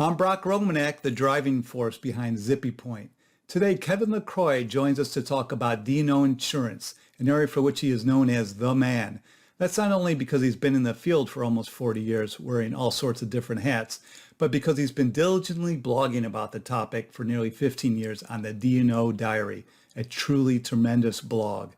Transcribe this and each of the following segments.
I'm Brock Romanek, the driving force behind Zippy Point. Today, Kevin LaCroix joins us to talk about D&O insurance, an area for which he is known as the man. That's not only because he's been in the field for almost 40 years, wearing all sorts of different hats, but because he's been diligently blogging about the topic for nearly 15 years on the D&O Diary, a truly tremendous blog.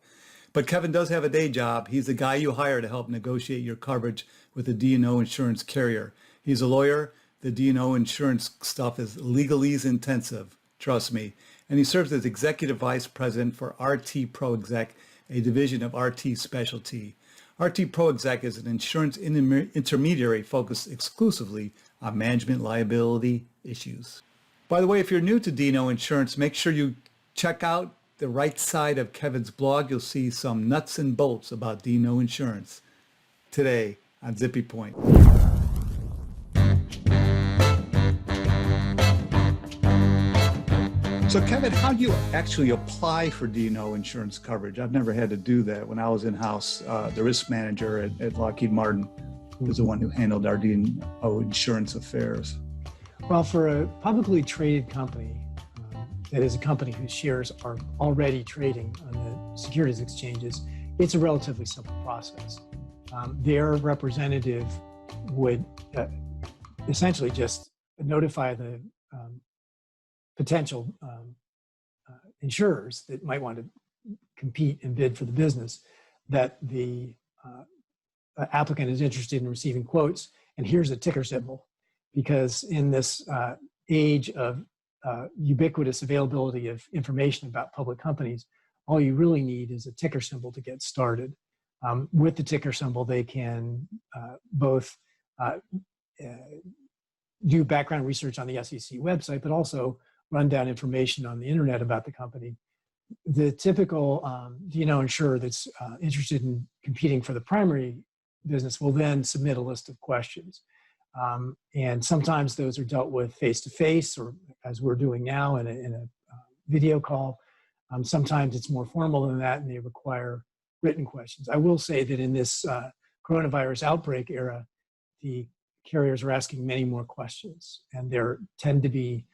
But Kevin does have a day job. He's the guy you hire to help negotiate your coverage with a D&O insurance carrier. He's a lawyer. The D&O insurance stuff is legalese intensive, trust me. And he serves as Executive Vice President for RT ProExec, a division of RT Specialty. RT ProExec is an insurance intermediary focused exclusively on management liability issues. By the way, if you're new to D&O insurance, make sure you check out the right side of Kevin's blog. You'll see some nuts and bolts about D&O insurance today on Zippy Point. So Kevin, how do you actually apply for D&O insurance coverage? I've never had to do that. When I was in-house, the risk manager at Lockheed Martin was the one who handled our D&O insurance affairs. Well, for a publicly traded company, that is a company whose shares are already trading on the securities exchanges, it's a relatively simple process. Their representative would essentially just notify the potential insurers that might want to compete and bid for the business that the applicant is interested in receiving quotes, and here's a ticker symbol. Because in this age of ubiquitous availability of information about public companies, all you really need is a ticker symbol to get started. With the ticker symbol, they can both do background research on the SEC website, but also run down information on the internet about the company. The typical D&O insurer that's interested in competing for the primary business will then submit a list of questions. And sometimes those are dealt with face-to-face, or as we're doing now in a video call. Sometimes it's more formal than that, and they require written questions. I will say that in this coronavirus outbreak era, the carriers are asking many more questions, and there tend to be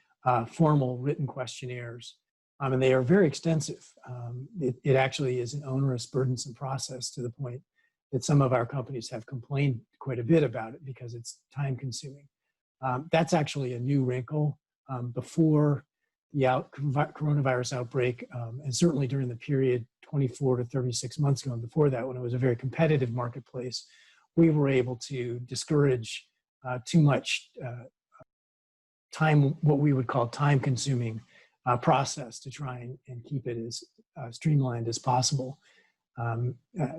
formal written questionnaires, and they are very extensive. It actually is an onerous, burdensome process to the point that some of our companies have complained quite a bit about it because it's time consuming. That's actually a new wrinkle. Before the coronavirus outbreak, and certainly during the period 24 to 36 months ago and before that, when it was a very competitive marketplace, we were able to discourage too much time, what we would call time consuming process, to try and keep it as streamlined as possible.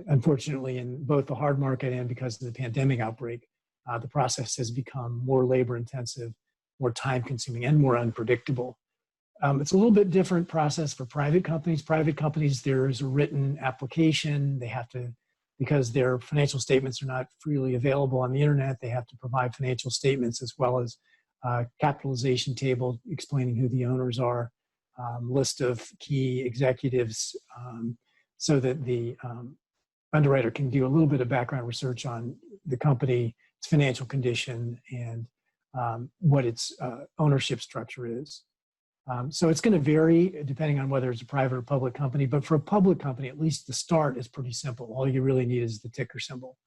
Unfortunately, in both the hard market and because of the pandemic outbreak, the process has become more labor intensive, more time consuming, and more unpredictable. It's a little bit different process for private companies. Private companies, there is a written application. They have to, because their financial statements are not freely available on the internet, they have to provide financial statements as well as capitalization table explaining who the owners are, list of key executives, so that the underwriter can do a little bit of background research on the company, its financial condition, and what its ownership structure is. So it's going to vary depending on whether it's a private or public company, but for a public company, at least the start is pretty simple. All you really need is the ticker symbol,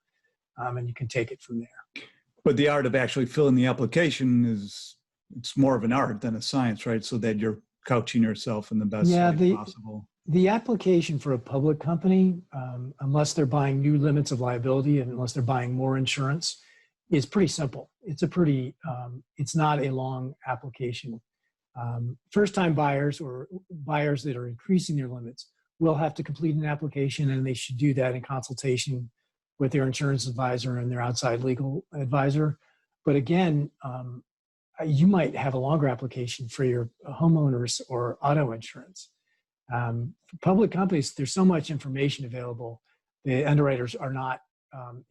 and you can take it from there. But the art of actually filling the application it's more of an art than a science, right? So that you're couching yourself in the best way possible. The application for a public company, unless they're buying new limits of liability and unless they're buying more insurance, is pretty simple. It's a pretty, it's not a long application. First-time buyers or buyers that are increasing their limits will have to complete an application, and they should do that in consultation with their insurance advisor and their outside legal advisor. But again, you might have a longer application for your homeowners or auto insurance. For public companies, there's so much information available. The underwriters are not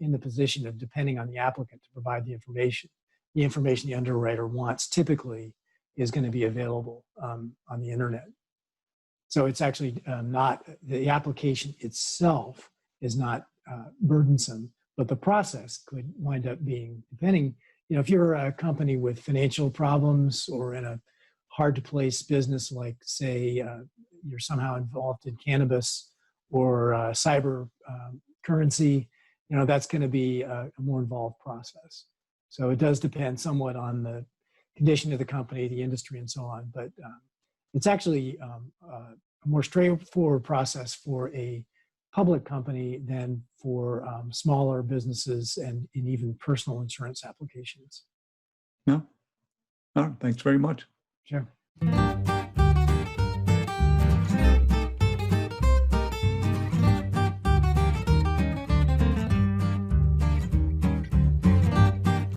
in the position of depending on the applicant to provide the information. The information the underwriter wants typically is going to be available on the internet. So it's actually not, the application itself is not burdensome, but the process could wind up being, depending if you're a company with financial problems or in a hard to place business, like say you're somehow involved in cannabis or cyber currency, that's going to be a more involved process. So it does depend somewhat on the condition of the company, the industry, and so on. But it's actually a more straightforward process for a public company than for smaller businesses and even personal insurance applications. No? All right, thanks very much. Sure.